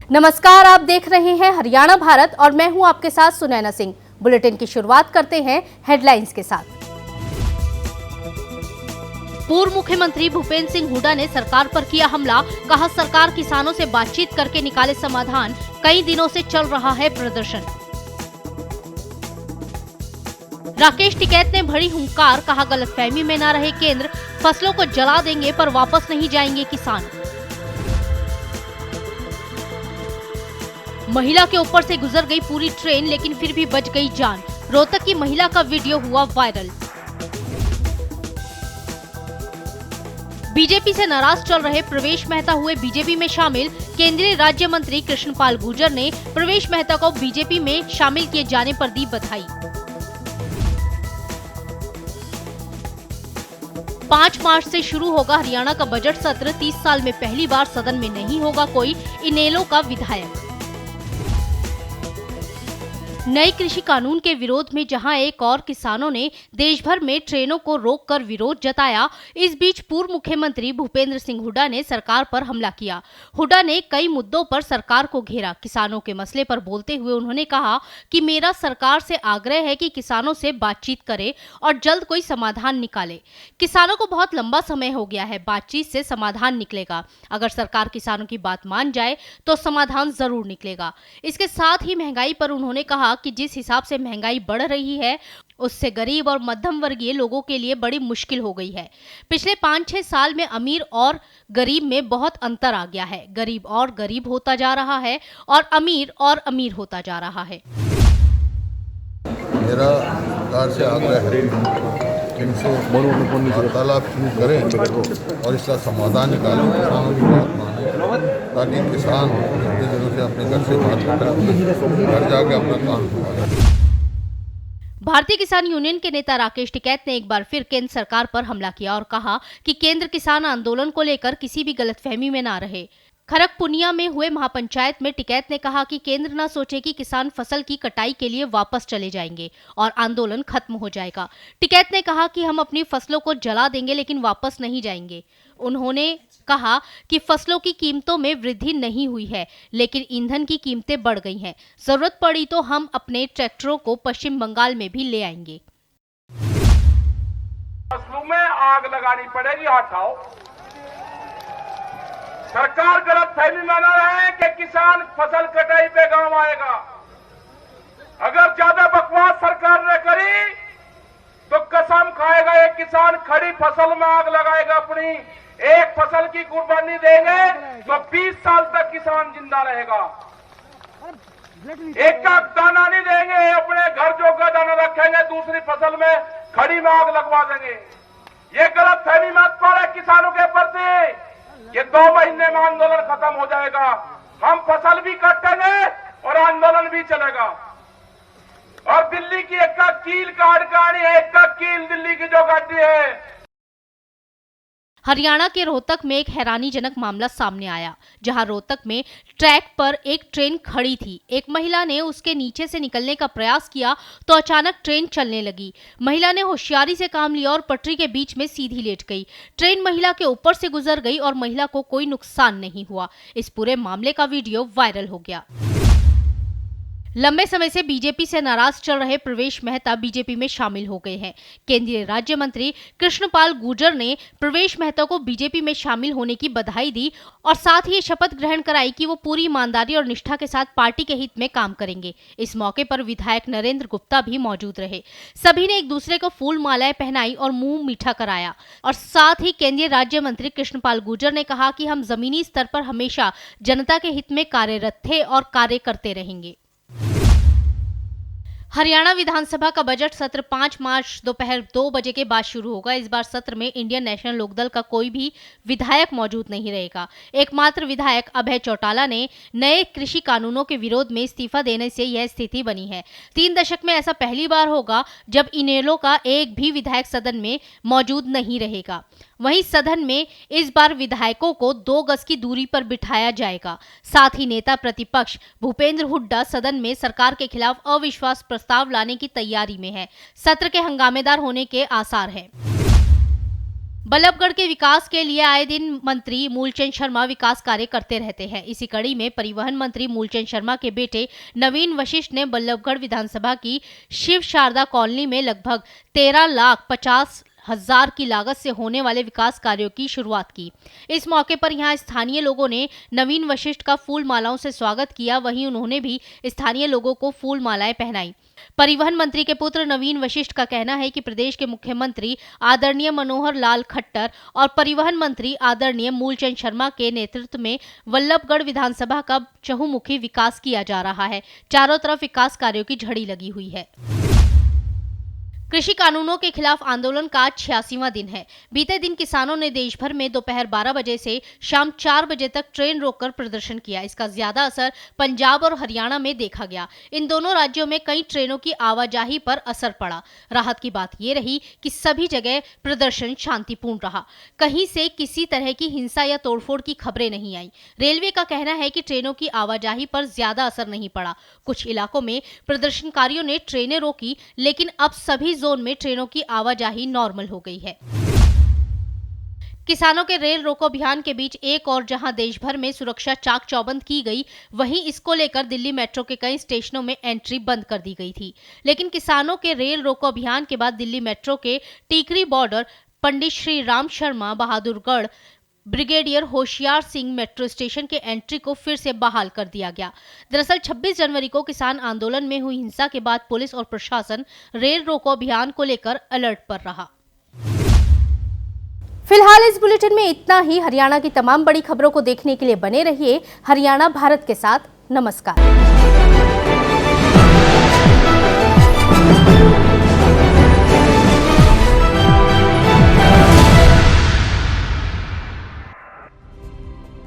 नमस्कार, आप देख रहे हैं हरियाणा भारत और मैं हूं आपके साथ सुनैना सिंह। बुलेटिन की शुरुआत करते हैं हेडलाइंस के साथ। पूर्व मुख्यमंत्री भूपेंद्र सिंह हुड्डा ने सरकार पर किया हमला, कहा सरकार किसानों से बातचीत करके निकाले समाधान, कई दिनों से चल रहा है प्रदर्शन। राकेश टिकैत ने भरी हुंकार, कहा गलतफहमी में न रहे केंद्र, फसलों को जला देंगे पर वापस नहीं जाएंगे किसान। महिला के ऊपर से गुजर गई पूरी ट्रेन लेकिन फिर भी बच गई जान, रोहतक की महिला का वीडियो हुआ वायरल। बीजेपी से नाराज चल रहे प्रवेश मेहता हुए बीजेपी में शामिल, केंद्रीय राज्य मंत्री कृष्णपाल गुर्जर ने प्रवेश मेहता को बीजेपी में शामिल किए जाने पर दी बधाई। 5 मार्च से शुरू होगा हरियाणा का बजट सत्र, 30 साल में पहली बार सदन में नहीं होगा कोई इनेलो का विधायक। नए कृषि कानून के विरोध में जहां एक और किसानों ने देश भर में ट्रेनों को रोककर विरोध जताया, इस बीच पूर्व मुख्यमंत्री भूपेंद्र सिंह हुड्डा ने सरकार पर हमला किया। हुड्डा ने कई मुद्दों पर सरकार को घेरा। किसानों के मसले पर बोलते हुए उन्होंने कहा कि मेरा सरकार से आग्रह है कि किसानों से बातचीत करे और जल्द कोई समाधान निकाले। किसानों को बहुत लंबा समय हो गया है, बातचीत से समाधान निकलेगा। अगर सरकार किसानों की बात मान जाए तो समाधान जरूर निकलेगा। इसके साथ ही महंगाई पर उन्होंने कहा कि जिस हिसाब से महंगाई बढ़ रही है उससे गरीब और मध्यम वर्गीय लोगों के लिए बड़ी मुश्किल हो गई है। पिछले 5-6 साल में अमीर और गरीब में बहुत अंतर आ गया है। गरीब और गरीब होता जा रहा है और अमीर होता जा रहा है। मेरा सरकार से आग्रह है कि इनसे वार्तालाप शुरू करें और इसका समाधान निकालें, किसानों की बात माने, ताकि किसान इतने दिनों से अपने घर से बाहर निकले, घर जाके अपना काम करें। भारतीय किसान यूनियन के नेता राकेश टिकैत ने एक बार फिर केंद्र सरकार पर हमला किया और कहा कि केंद्र किसान आंदोलन को लेकर किसी भी गलतफहमी में ना रहे। खड़गपुनिया में हुए महापंचायत में टिकैत ने कहा कि केंद्र न सोचे कि किसान फसल की कटाई के लिए वापस चले जाएंगे और आंदोलन खत्म हो जाएगा। टिकैत ने कहा कि हम अपनी फसलों को जला देंगे लेकिन वापस नहीं जाएंगे। उन्होंने कहा कि फसलों की कीमतों में वृद्धि नहीं हुई है लेकिन ईंधन की कीमतें बढ़ गई हैं। जरूरत पड़ी तो हम अपने ट्रैक्टरों को पश्चिम बंगाल में भी ले आएंगे। फसलों में आग लगानी पड़ेगी, हटाओ। सरकार गलतफहमी में न रहे कि किसान फसल कटाई पे गांव आएगा। अगर ज्यादा बकवास सरकार ने करी तो कसम खाएगा एक किसान खड़ी फसल में आग लगाएगा। अपनी एक फसल की कुर्बानी देंगे तो 20 साल तक किसान जिंदा रहेगा। एक का दाना नहीं देंगे, अपने घर जो का दाना रखेंगे दूसरी फसल में खड़ी में आग लगवा देंगे। ये गलतफहमी मत पड़े किसानों के प्रति। ये 2 महीने में आंदोलन खत्म हो जाएगा। हम फसल भी काटेंगे और आंदोलन भी चलेगा। और दिल्ली की एक का कील काट गाड़ी है, एक का कील दिल्ली की जो गाड़ी है। हरियाणा के रोहतक में एक हैरानीजनक मामला सामने आया, जहां रोहतक में ट्रैक पर एक ट्रेन खड़ी थी। एक महिला ने उसके नीचे से निकलने का प्रयास किया तो अचानक ट्रेन चलने लगी। महिला ने होशियारी से काम लिया और पटरी के बीच में सीधी लेट गई। ट्रेन महिला के ऊपर से गुजर गई और महिला को कोई नुकसान नहीं हुआ। इस पूरे मामले का वीडियो वायरल हो गया। लंबे समय से बीजेपी से नाराज चल रहे प्रवेश मेहता बीजेपी में शामिल हो गए हैं। केंद्रीय राज्य मंत्री कृष्णपाल गुर्जर ने प्रवेश मेहता को बीजेपी में शामिल होने की बधाई दी और साथ ही शपथ ग्रहण कराई कि वो पूरी ईमानदारी और निष्ठा के साथ पार्टी के हित में काम करेंगे। इस मौके पर विधायक नरेंद्र गुप्ता भी मौजूद रहे। सभी ने एक दूसरे को फूल मालाएं पहनाई और मुंह मीठा कराया। और साथ ही केंद्रीय राज्य मंत्री कृष्णपाल गुर्जर ने कहा कि हम जमीनी स्तर पर हमेशा जनता के हित में कार्यरत थे और कार्य करते रहेंगे। हरियाणा विधानसभा का बजट सत्र 5 मार्च दोपहर 2 बजे के बाद शुरू होगा। इस बार सत्र में इंडियन नेशनल लोकदल का कोई भी विधायक मौजूद नहीं रहेगा। एकमात्र विधायक अभय चौटाला ने नए कृषि कानूनों के विरोध में इस्तीफा देने से यह स्थिति बनी है। 3 दशक में ऐसा पहली बार होगा जब इनेलो का एक भी विधायक सदन में मौजूद नहीं रहेगा। वहीं सदन में इस बार विधायकों को 2 गज की दूरी पर बिठाया जाएगा। साथ ही नेता प्रतिपक्ष भूपेंद्र हुड्डा सदन में सरकार के खिलाफ अविश्वास प्रस्ताव लाने की तैयारी में है। सत्र के हंगामेदार होने के आसार हैं। बल्लभगढ़ के विकास के लिए आए दिन मंत्री मूलचंद शर्मा विकास कार्य करते रहते हैं। इसी कड़ी में परिवहन मंत्री मूलचंद शर्मा के बेटे नवीन वशिष्ठ ने बल्लभगढ़ विधानसभा की शिव शारदा कॉलोनी में लगभग 13,50,000 की लागत से होने वाले विकास कार्यों की शुरुआत की। इस मौके पर यहां स्थानीय लोगों ने नवीन वशिष्ठ का फूल मालाओं से स्वागत किया, वहीं उन्होंने भी स्थानीय लोगों को फूल मालाएं पहनाई। परिवहन मंत्री के पुत्र नवीन वशिष्ठ का कहना है कि प्रदेश के मुख्यमंत्री आदरणीय मनोहर लाल खट्टर और परिवहन मंत्री आदरणीय मूलचंद शर्मा के नेतृत्व में बल्लभगढ़ विधानसभा का चहुमुखी विकास किया जा रहा है। चारों तरफ विकास कार्यों की झड़ी लगी हुई है। कृषि कानूनों के खिलाफ आंदोलन का आज 86वां दिन है। बीते दिन किसानों ने देश भर में दोपहर 12 बजे से शाम 4 बजे तक ट्रेन रोककर प्रदर्शन किया। इसका ज्यादा असर पंजाब और हरियाणा में देखा गया। इन दोनों राज्यों में कई ट्रेनों की आवाजाही पर असर पड़ा। राहत की बात यह रही कि सभी जगह प्रदर्शन शांतिपूर्ण रहा। कहीं से किसी तरह की हिंसा या तोड़फोड़ की खबरें नहीं आई। रेलवे का कहना है कि ट्रेनों की आवाजाही पर ज्यादा असर नहीं पड़ा। कुछ इलाकों में प्रदर्शनकारियों ने ट्रेनें रोकी, लेकिन अब सभी जोन में ट्रेनों की आवाजाही नॉर्मल हो गई है। किसानों के रेल रोको अभियान के बीच एक और जहां देश भर में सुरक्षा चाक चौबंद की गई, वहीं इसको लेकर दिल्ली मेट्रो के कई स्टेशनों में एंट्री बंद कर दी गई थी। लेकिन किसानों के रेल रोको अभियान के बाद दिल्ली मेट्रो के Tikri border, Pandit Shri Ram Sharma Bahadurgarh, brigadier Hoshiyar Singh metro station के एंट्री को फिर से बहाल कर दिया गया। दरअसल 26 जनवरी को किसान आंदोलन में हुई हिंसा के बाद पुलिस और प्रशासन रेल रोको अभियान को लेकर अलर्ट पर रहा। फिलहाल इस बुलेटिन में इतना ही। हरियाणा की तमाम बड़ी खबरों को देखने के लिए बने रहिए हरियाणा भारत के साथ। नमस्कार।